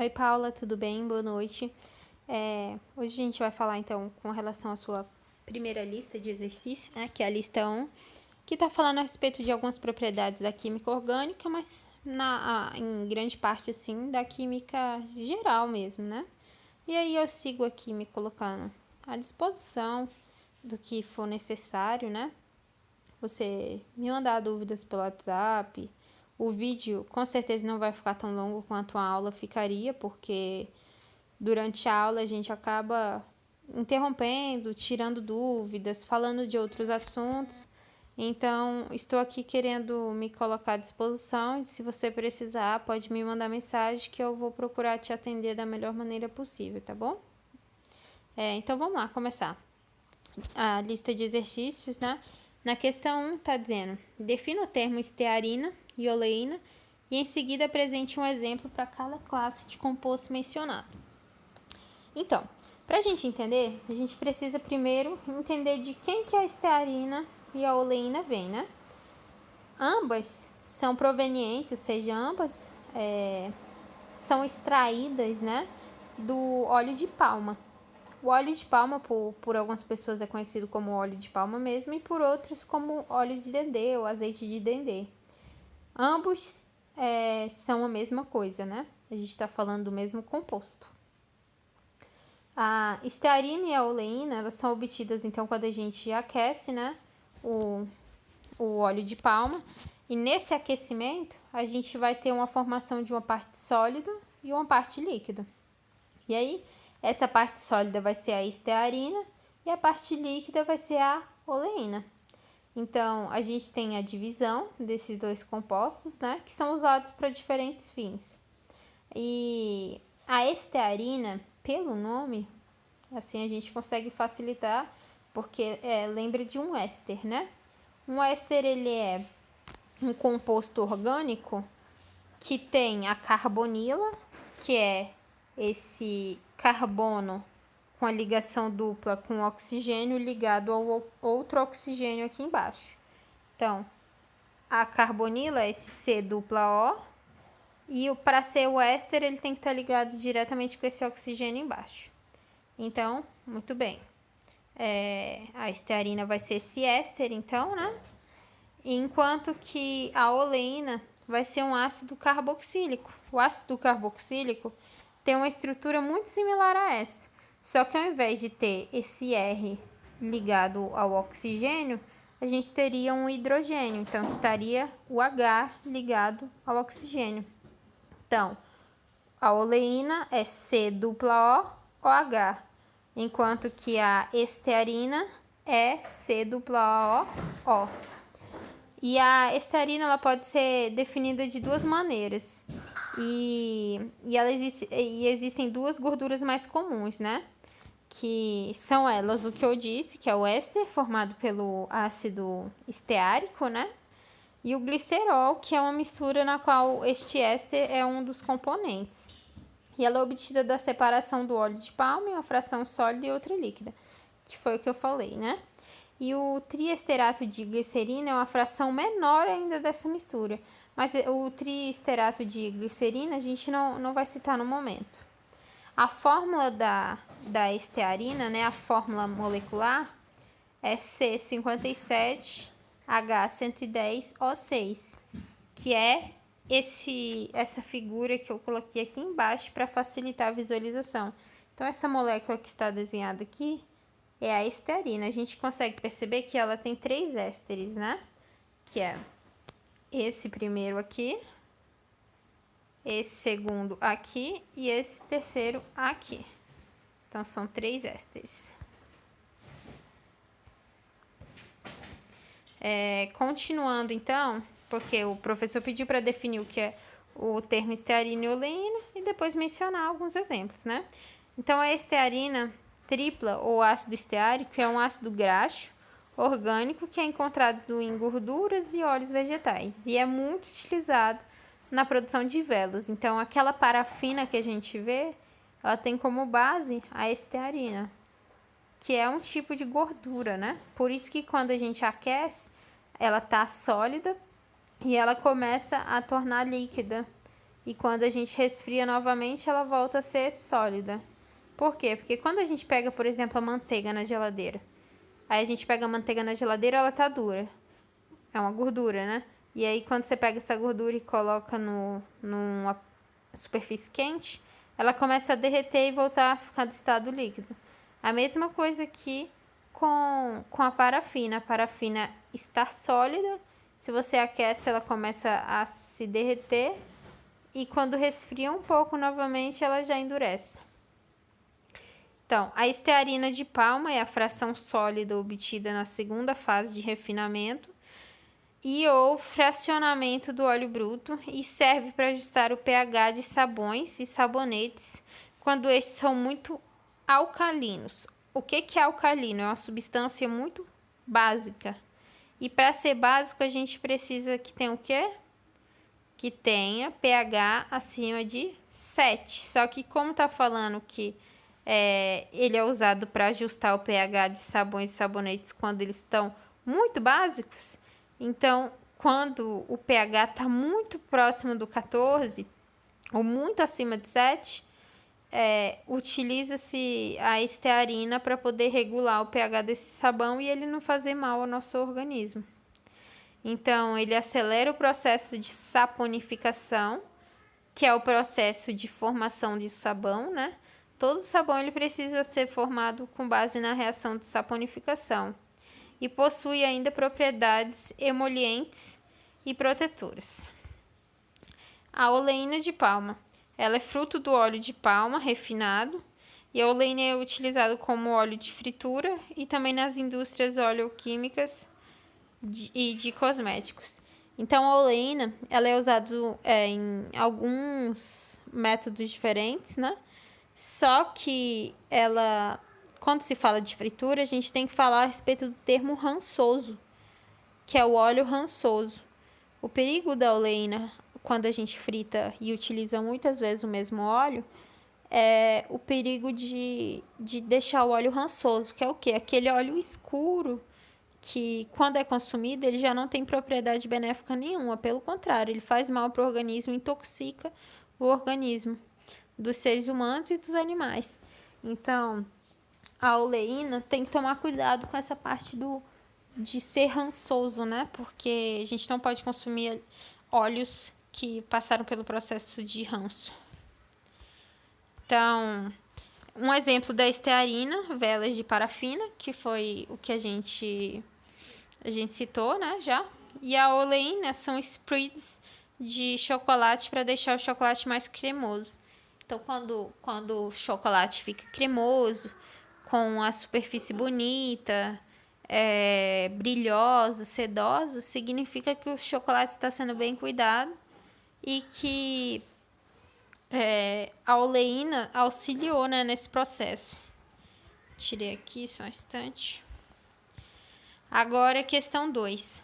Oi, Paula, tudo bem? Boa noite. Hoje a gente vai falar, então, com relação à sua primeira lista de exercícios, né, que é a lista 1, que está falando a respeito de algumas propriedades da química orgânica, mas em grande parte, assim, da química geral mesmo, né? E aí eu sigo aqui me colocando à disposição do que for necessário, né? Você me mandar dúvidas pelo WhatsApp. O vídeo com certeza não vai ficar tão longo quanto a aula ficaria, porque durante a aula a gente acaba interrompendo, tirando dúvidas, falando de outros assuntos. Então, estou aqui querendo me colocar à disposição e se você precisar, pode me mandar mensagem que eu vou procurar te atender da melhor maneira possível, tá bom? Então, vamos lá, começar. A lista de exercícios, né? Na questão 1 está dizendo, defina o termo estearina e oleína e em seguida apresente um exemplo para cada classe de composto mencionado. Então, para a gente entender, a gente precisa primeiro entender de quem que a estearina e a oleína vêm, né? Ambas são provenientes, ou seja, ambas são extraídas, né, do óleo de palma. O óleo de palma, por algumas pessoas, é conhecido como óleo de palma mesmo, e por outros como óleo de dendê ou azeite de dendê. Ambos são a mesma coisa, né? A gente está falando do mesmo composto. A estearina e a oleína, elas são obtidas, então, quando a gente aquece, né, o óleo de palma. E nesse aquecimento, a gente vai ter uma formação de uma parte sólida e uma parte líquida. E aí, essa parte sólida vai ser a estearina e a parte líquida vai ser a oleína. Então, a gente tem a divisão desses dois compostos, né, que são usados para diferentes fins. E a estearina, pelo nome, assim a gente consegue facilitar, porque lembra de um éster, né? Um éster, ele é um composto orgânico que tem a carbonila, que é esse carbono com a ligação dupla com o oxigênio ligado ao outro oxigênio aqui embaixo. Então, a carbonila é esse C dupla O, e para ser o éster ele tem que estar ligado diretamente com esse oxigênio embaixo. Então, muito bem. A estearina vai ser esse éster, então, né? Enquanto que a oleína vai ser um ácido carboxílico. O ácido carboxílico tem uma estrutura muito similar a essa, só que ao invés de ter esse R ligado ao oxigênio, a gente teria um hidrogênio, então estaria o H ligado ao oxigênio. Então, a oleína é C dupla O, OH, enquanto que a estearina é C dupla O, O. E a estearina ela pode ser definida de duas maneiras. E existem duas gorduras mais comuns, né? Que são elas o que eu disse, que é o éster, formado pelo ácido esteárico, né? E o glicerol, que é uma mistura na qual este éster é um dos componentes. E ela é obtida da separação do óleo de palma em uma fração sólida e outra líquida, que foi o que eu falei, né? E o triesterato de glicerina é uma fração menor ainda dessa mistura. Mas o triesterato de glicerina a gente não vai citar no momento. A fórmula da estearina, né, a fórmula molecular, é C57H110O6, que é essa figura que eu coloquei aqui embaixo para facilitar a visualização. Então, essa molécula que está desenhada aqui é a estearina. A gente consegue perceber que ela tem 3 ésteres, né? Que é esse primeiro aqui, esse segundo aqui e esse terceiro aqui. Então, são 3 ésteres. Continuando, então, porque o professor pediu para definir o que é o termo estearina e oleína e depois mencionar alguns exemplos, né? Então, a estearina tripla ou ácido esteárico é um ácido graxo orgânico que é encontrado em gorduras e óleos vegetais e é muito utilizado na produção de velas. Então, aquela parafina que a gente vê, ela tem como base a estearina, que é um tipo de gordura, né? Por isso que quando a gente aquece, ela tá sólida e ela começa a tornar líquida. e quando a gente resfria novamente, ela volta a ser sólida. Por quê? Porque quando a gente pega, por exemplo, a manteiga na geladeira, aí a gente pega a manteiga na geladeira, ela tá dura. É uma gordura, né? E aí, quando você pega essa gordura e coloca numa superfície quente, ela começa a derreter e voltar a ficar do estado líquido. A mesma coisa aqui com a parafina. A parafina está sólida. Se você aquece, ela começa a se derreter. E quando resfria um pouco novamente, ela já endurece. Então, a estearina de palma é a fração sólida obtida na segunda fase de refinamento e ou fracionamento do óleo bruto e serve para ajustar o pH de sabões e sabonetes quando estes são muito alcalinos. O que é alcalino? É uma substância muito básica. E para ser básico, a gente precisa que tenha o quê? Que tenha pH acima de 7. Só que como está falando que ele é usado para ajustar o pH de sabões e sabonetes quando eles estão muito básicos, então, quando o pH está muito próximo do 14 ou muito acima de 7, utiliza-se a estearina para poder regular o pH desse sabão e ele não fazer mal ao nosso organismo. Então, ele acelera o processo de saponificação, que é o processo de formação de sabão, né? Todo sabão ele precisa ser formado com base na reação de saponificação e possui ainda propriedades emolientes e protetoras. A oleína de palma. Ela é fruto do óleo de palma refinado e a oleína é utilizada como óleo de fritura e também nas indústrias oleoquímicas e de cosméticos. Então, a oleína ela é usada em alguns métodos diferentes, né? Só que ela, quando se fala de fritura, a gente tem que falar a respeito do termo rançoso, que é o óleo rançoso. O perigo da oleína, quando a gente frita e utiliza muitas vezes o mesmo óleo, é o perigo de deixar o óleo rançoso, que é o quê? Aquele óleo escuro que, quando é consumido, ele já não tem propriedade benéfica nenhuma. Pelo contrário, ele faz mal para o organismo, intoxica o organismo dos seres humanos e dos animais. Então, a oleína tem que tomar cuidado com essa parte de ser rançoso, né? Porque a gente não pode consumir óleos que passaram pelo processo de ranço. Então, um exemplo da estearina, velas de parafina, que foi o que a gente citou, né, já. E a oleína são spreads de chocolate para deixar o chocolate mais cremoso. Então, quando o chocolate fica cremoso, com a superfície bonita, brilhosa, sedosa, significa que o chocolate está sendo bem cuidado e que a oleína auxiliou, né, nesse processo. Tirei aqui só um instante. Agora, questão 2.